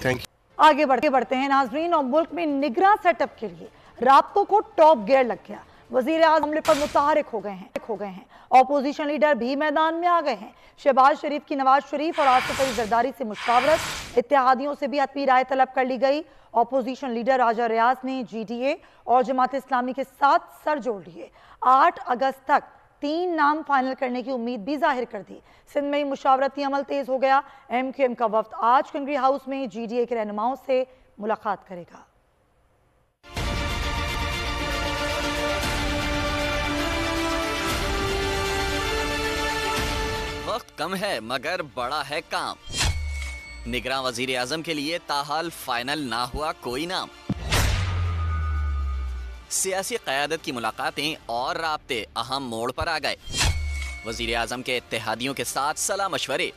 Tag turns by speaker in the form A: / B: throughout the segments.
A: Thank
B: आगे बढ़ते हैं नाजरीन, और मुल्क में निगरान सेटअप के लिए राब्तों को टॉप गियर लग गया। वजीर आज़म हमले पर मुतहरिक हो गए हैं। ऑपोजिशन लीडर भी मैदान में आ गए हैं। शहबाज शरीफ की नवाज शरीफ और आसिफ अली जरदारी से मुशावरत, इत्तेहादियों से भी हतमी राय तलब कर ली गई। ऑपोजिशन लीडर राजा रियाज ने GDA और जमात इस्लामी के साथ सर जोड़ लिए। 8 अगस्त तक 3 नाम फाइनल करने की उम्मीद भी जाहिर कर दी। सिंध में मुशावरती अमल तेज हो गया। MQM का वफ्द आज कंग्री हाउस में GDA के रहनुमाओं से मुलाकात करेगा।
C: वक्त कम है मगर बड़ा है काम। निगरान वजीर आजम के लिए ताहाल फाइनल ना हुआ कोई नाम। सियासी क़यादत की मुलाकातें और राब्ते अहम मोड़ पर आ गए। वजीर आजम के इत्तेहादियों के साथ सलाह मशवरे।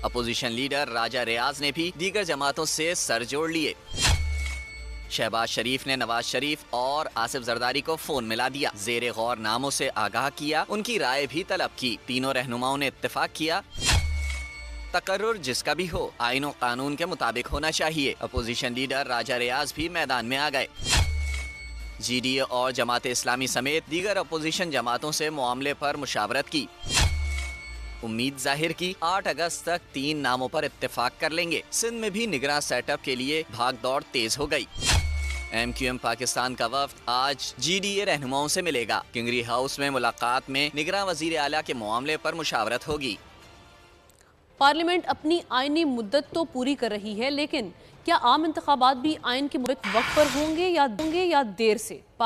C: अपोजिशन लीडर राजा रियाज ने भी दीगर जमातों से सर जोड़ लिए। शहबाज शरीफ ने नवाज शरीफ और आसिफ जरदारी को फोन मिला दिया। जेरे गौर नामों से आगाह किया, उनकी राय भी तलब की। तीनों रहनुमाओं ने इत्तेफाक किया, तकर्रुर जिसका भी हो आईन और कानून के मुताबिक होना चाहिए। अपोजिशन लीडर राजा रियाज भी मैदान में आ गए। GDA और जमात इस्लामी समेत दीगर अपोजिशन जमातों से मामले पर मुशावरत की। उम्मीद जाहिर की 8 अगस्त तक 3 नामों पर इत्तेफाक कर लेंगे। सिंध में भी निगरान सेटअप के लिए भाग दौड़ तेज हो गई। MQM पाकिस्तान का वफ्द आज GDA रहनुमाओं से मिलेगा। कंगरी हाउस में मुलाकात में निगरान वजीर आला के मामले पर मुशावरत होगी।
D: पार्लियामेंट अपनी आईनी मुद्दत तो पूरी कर रही है, लेकिन क्या आम इंतखाबात भी आइन के मुताबिक वक्त पर होंगे या देर से?